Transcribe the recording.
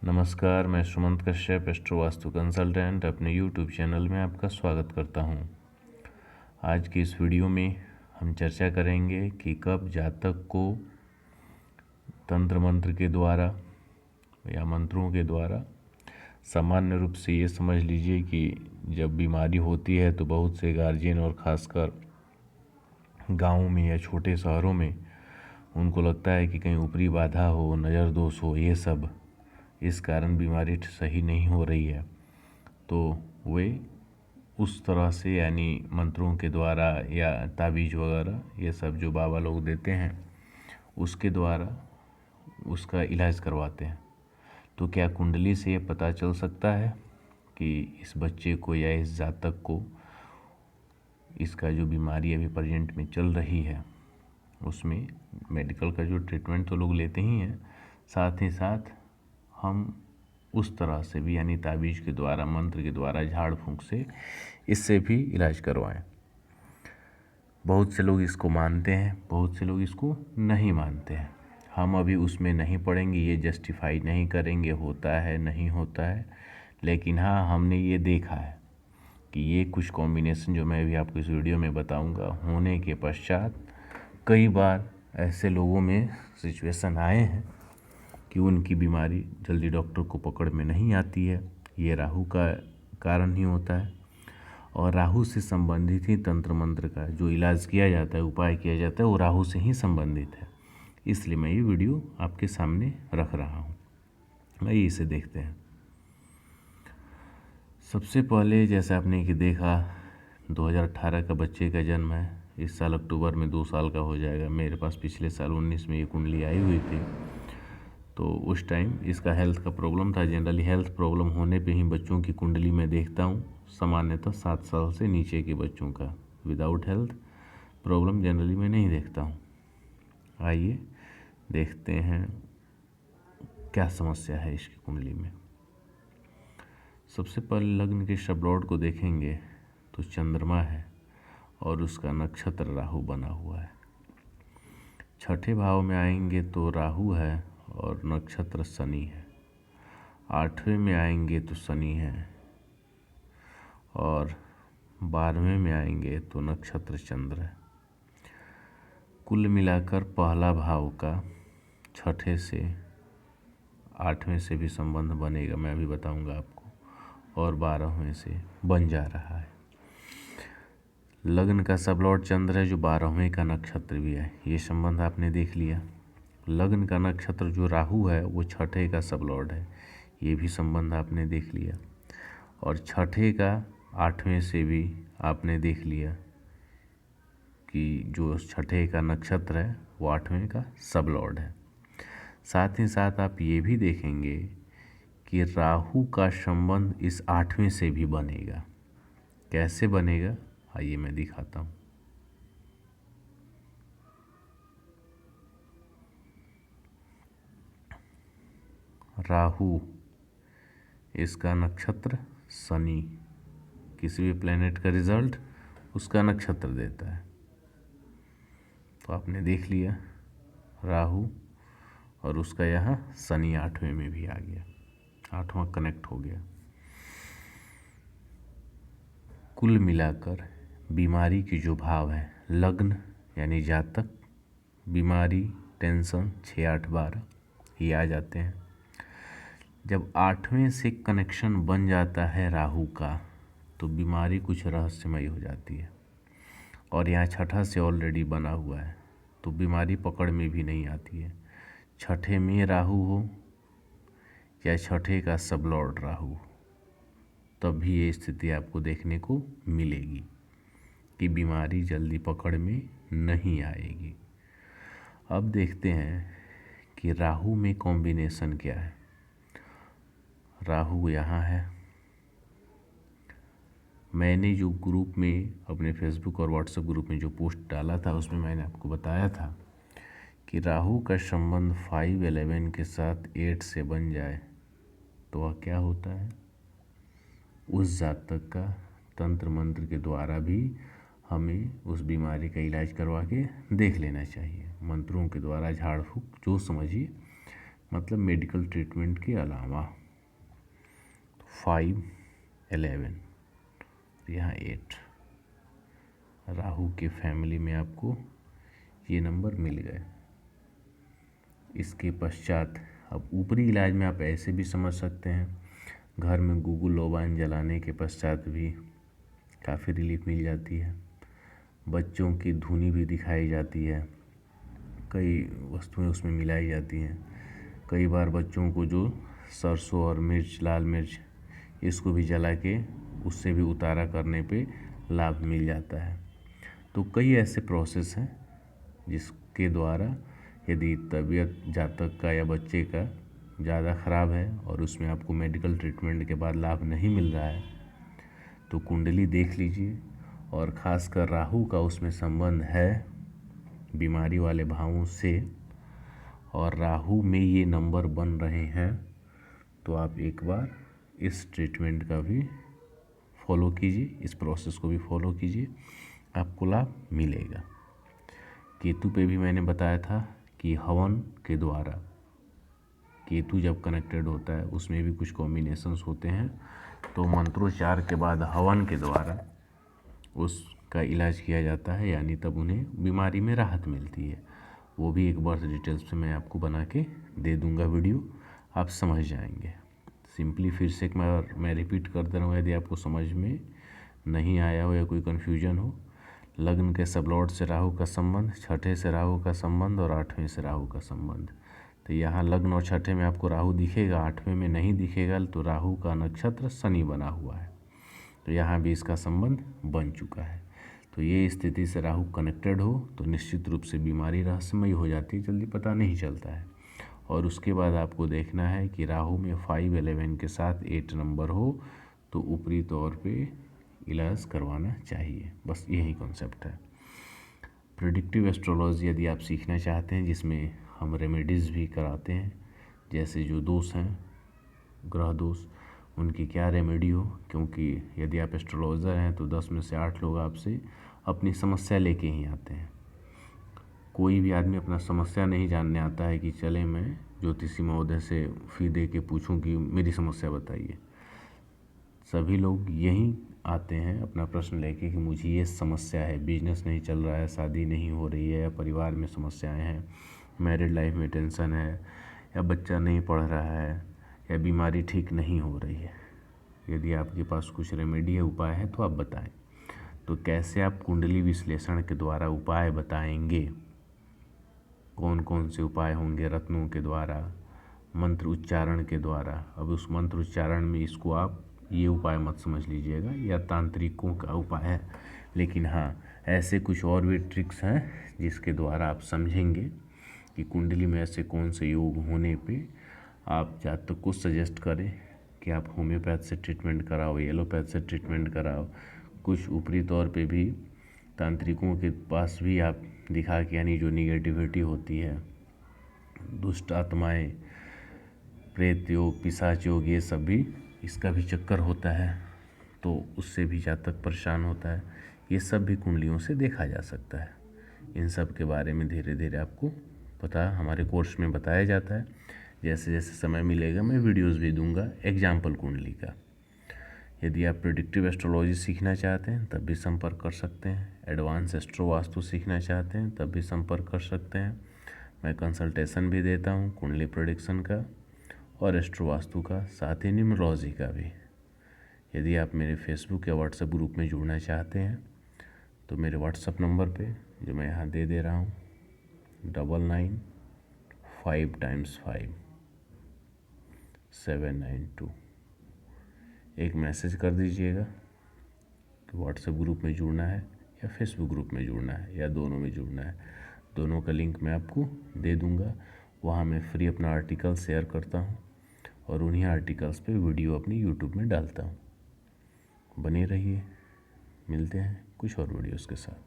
नमस्कार, मैं Sumant Kashyap astro vastu consultant अपने यूट्यूब चैनल में आपका स्वागत करता हूं। आज की इस वीडियो में हम चर्चा करेंगे कि कब जातक को तंत्र मंत्र के द्वारा या मंत्रों के द्वारा, सामान्य रूप से ये समझ लीजिए कि जब बीमारी होती है तो बहुत से गार्जियन और ख़ासकर गाँव में या छोटे शहरों में उनको लगता है कि कहीं ऊपरी बाधा हो, नज़र दोष हो, ये सब इस कारण बीमारी सही नहीं हो रही है, तो वे उस तरह से यानी मंत्रों के द्वारा या ताबीज़ वगैरह ये सब जो बाबा लोग देते हैं उसके द्वारा उसका इलाज करवाते हैं। तो क्या कुंडली से ये पता चल सकता है कि इस बच्चे को या इस जातक को इसका जो बीमारी अभी प्रेजेंट में चल रही है उसमें मेडिकल का जो ट्रीटमेंट तो लोग लेते ही हैं, साथ ही साथ हम उस तरह से भी यानी ताबीज़ के द्वारा, मंत्र के द्वारा, झाड़ फूंक से इससे भी इलाज करवाएं। बहुत से लोग इसको मानते हैं, बहुत से लोग इसको नहीं मानते हैं। हम अभी उसमें नहीं पड़ेंगे, ये जस्टिफाई नहीं करेंगे होता है नहीं होता है, लेकिन हाँ हमने ये देखा है कि ये कुछ कॉम्बिनेशन जो मैं अभी आपको इस वीडियो में बताऊंगा होने के पश्चात कई बार ऐसे लोगों में सिचुएशन आए हैं कि उनकी बीमारी जल्दी डॉक्टर को पकड़ में नहीं आती है। ये राहु का कारण ही होता है और राहु से संबंधित ही तंत्र मंत्र का जो इलाज किया जाता है, उपाय किया जाता है, वो राहु से ही संबंधित है। इसलिए मैं ये वीडियो आपके सामने रख रहा हूँ। आइए इसे देखते हैं। सबसे पहले जैसे आपने कि देखा 2018 का बच्चे का जन्म है, इस साल अक्टूबर में 2 साल का हो जाएगा। मेरे पास पिछले साल 19 में ये कुंडली आई हुई थी, तो उस टाइम इसका हेल्थ का प्रॉब्लम था। जनरली हेल्थ प्रॉब्लम होने पे ही बच्चों की कुंडली में देखता हूँ, सामान्यतः 7 साल से नीचे के बच्चों का विदाउट हेल्थ प्रॉब्लम जनरली मैं नहीं देखता हूँ। आइए देखते हैं क्या समस्या है इसकी कुंडली में। सबसे पहले लग्न के शब्लॉर्ड को देखेंगे तो चंद्रमा है और उसका नक्षत्र राहु बना हुआ है। छठे भाव में आएंगे तो राहु है और नक्षत्र शनि है। 8वें में आएंगे तो शनि है और 12वें में आएंगे तो नक्षत्र चंद्र है। कुल मिलाकर पहला भाव का छठे से 8वें से भी संबंध बनेगा, मैं अभी बताऊंगा आपको, और 12वें से बन जा रहा है। लग्न का सबलॉर्ड चंद्र है जो 12वें का नक्षत्र भी है, ये संबंध आपने देख लिया। लग्न का नक्षत्र जो राहु है वो छठे का सबलॉर्ड है, ये भी संबंध आपने देख लिया। और छठे का 8वें से भी आपने देख लिया कि जो छठे का नक्षत्र है वो 8वें का सबलॉर्ड है। साथ ही साथ आप ये भी देखेंगे कि राहु का संबंध इस 8वें से भी बनेगा। कैसे बनेगा आइए मैं दिखाता हूँ। राहु, इसका नक्षत्र शनि, किसी भी प्लेनेट का रिजल्ट उसका नक्षत्र देता है। तो आपने देख लिया राहु और उसका यहाँ शनि 8वें में भी आ गया, 8वां कनेक्ट हो गया। कुल मिलाकर बीमारी की जो भाव है, लग्न यानी जातक, बीमारी, टेंशन 6, 8, 12 ये आ जाते हैं। जब 8वें से कनेक्शन बन जाता है राहु का तो बीमारी कुछ रहस्यमयी हो जाती है। और यहाँ छठा से ऑलरेडी बना हुआ है तो बीमारी पकड़ में भी नहीं आती है। छठे में राहु हो या छठे का सबलॉर्ड राहु, तब भी ये स्थिति आपको देखने को मिलेगी कि बीमारी जल्दी पकड़ में नहीं आएगी। अब देखते हैं कि राहु में कॉम्बिनेशन क्या है। राहु यहाँ है। मैंने जो ग्रुप में अपने फेसबुक और व्हाट्सएप ग्रुप में जो पोस्ट डाला था उसमें मैंने आपको बताया था कि राहु का संबंध 5, 11 के साथ 8 से बन जाए तो वह क्या होता है, उस जातक का तंत्र मंत्र के द्वारा भी हमें उस बीमारी का इलाज करवा के देख लेना चाहिए। मंत्रों के द्वारा, झाड़ फूँक जो समझिए, मतलब मेडिकल ट्रीटमेंट के अलावा। 5, 11, यहाँ 8, राहु के फैमिली में आपको ये नंबर मिल गए। इसके पश्चात अब ऊपरी इलाज में आप ऐसे भी समझ सकते हैं, घर में गुगु लोबान जलाने के पश्चात भी काफ़ी रिलीफ मिल जाती है। बच्चों की धुनी भी दिखाई जाती है, कई वस्तुएं उसमें मिलाई जाती हैं। कई बार बच्चों को जो सरसों और मिर्च, लाल मिर्च, इसको भी जला के उससे भी उतारा करने पे लाभ मिल जाता है। तो कई ऐसे प्रोसेस हैं जिसके द्वारा यदि तबीयत जातक का या बच्चे का ज़्यादा ख़राब है और उसमें आपको मेडिकल ट्रीटमेंट के बाद लाभ नहीं मिल रहा है तो कुंडली देख लीजिए, और ख़ासकर राहु का उसमें संबंध है बीमारी वाले भावों से, और राहु में ये नंबर बन रहे हैं, तो आप एक बार इस ट्रीटमेंट का भी फॉलो कीजिए, इस प्रोसेस को भी फॉलो कीजिए, आपको लाभ मिलेगा। केतु पे भी मैंने बताया था कि हवन के द्वारा, केतु जब कनेक्टेड होता है उसमें भी कुछ कॉम्बिनेशंस होते हैं, तो मंत्रोच्चार के बाद हवन के द्वारा उसका इलाज किया जाता है, यानी तब उन्हें बीमारी में राहत मिलती है। वो भी एक बार डिटेल्स से मैं आपको बना के दे दूंगा वीडियो, आप समझ जाएंगे। सिंपली फिर से एक मैं रिपीट कर दे रहा हूँ, यदि आपको समझ में नहीं आया हो या कोई कन्फ्यूजन हो। लग्न के सबलॉर्ड से राहु का संबंध, छठे से राहु का संबंध और 8वें से राहु का संबंध। तो यहाँ लग्न और छठे में आपको राहु दिखेगा, 8वें में नहीं दिखेगा, तो राहु का नक्षत्र शनि बना हुआ है, तो यहाँ भी इसका संबंध बन चुका है। तो ये स्थिति से राहु कनेक्टेड हो तो निश्चित रूप से बीमारी रहस्यमयी हो जाती है, जल्दी पता नहीं चलता है। और उसके बाद आपको देखना है कि राहु में 5, 11 के साथ 8 नंबर हो तो ऊपरी तौर पे इलाज करवाना चाहिए। बस यही कॉन्सेप्ट है। प्रेडिक्टिव एस्ट्रोलॉजी यदि आप सीखना चाहते हैं, जिसमें हम रेमेडीज़ भी कराते हैं, जैसे जो दोष हैं, ग्रह दोष, उनकी क्या रेमेडी हो, क्योंकि यदि आप एस्ट्रोलॉजर हैं तो 10 में से 8 लोग आपसे अपनी समस्या लेके ही आते हैं। कोई भी आदमी अपना समस्या नहीं जानने आता है कि चले मैं ज्योतिषी महोदय से फ़ी दे के पूछूं कि मेरी समस्या बताइए। सभी लोग यहीं आते हैं अपना प्रश्न लेके कि मुझे ये समस्या है, बिजनेस नहीं चल रहा है, शादी नहीं हो रही है, या परिवार में समस्याएं हैं, मैरिड लाइफ में टेंशन है, या बच्चा नहीं पढ़ रहा है, या बीमारी ठीक नहीं हो रही है। यदि आपके पास कुछ रेमेडी है, उपाय है, तो आप बताएं। तो कैसे आप कुंडली विश्लेषण के द्वारा उपाय बताएंगे, कौन कौन से उपाय होंगे, रत्नों के द्वारा, मंत्र उच्चारण के द्वारा। अब उस मंत्र उच्चारण में इसको आप ये उपाय मत समझ लीजिएगा या तांत्रिकों का उपाय है, लेकिन हाँ ऐसे कुछ और भी ट्रिक्स हैं जिसके द्वारा आप समझेंगे कि कुंडली में ऐसे कौन से योग होने पे आप जातक को सजेस्ट करें कि आप होम्योपैथ से ट्रीटमेंट कराओ, एलोपैथ से ट्रीटमेंट कराओ। कुछ ऊपरी तौर पे भी तांत्रिकों के पास भी आप दिखा के, यानी जो निगेटिविटी होती है, दुष्ट आत्माएं, प्रेत योग, पिशाच योग, ये सब भी, इसका भी चक्कर होता है, तो उससे भी जातक परेशान होता है। ये सब भी कुंडलियों से देखा जा सकता है। इन सब के बारे में धीरे धीरे आपको पता हमारे कोर्स में बताया जाता है। जैसे जैसे समय मिलेगा मैं वीडियोस भी दूंगा एग्जाम्पल कुंडली का। यदि आप प्रेडिक्टिव एस्ट्रोलॉजी सीखना चाहते हैं तब भी संपर्क कर सकते हैं। एडवांस एस्ट्रो वास्तु सीखना चाहते हैं तब भी संपर्क कर सकते हैं। मैं कंसल्टेशन भी देता हूँ कुंडली प्रेडिक्शन का और एस्ट्रो वास्तु का, साथ ही न्यूमरोलॉजी का भी। यदि आप मेरे फेसबुक या व्हाट्सएप ग्रुप में जुड़ना चाहते हैं तो मेरे व्हाट्सएप नंबर पे, जो मैं यहाँ दे रहा हूँ, 99555792, एक मैसेज कर दीजिएगा कि व्हाट्सएप ग्रुप में जुड़ना है या फेसबुक ग्रुप में जुड़ना है या दोनों में जुड़ना है। दोनों का लिंक मैं आपको दे दूँगा। वहाँ मैं फ्री अपना आर्टिकल शेयर करता हूँ और उन्हीं आर्टिकल्स पे वीडियो अपनी यूट्यूब में डालता हूँ। बने रहिए, मिलते हैं कुछ और वीडियोस के साथ।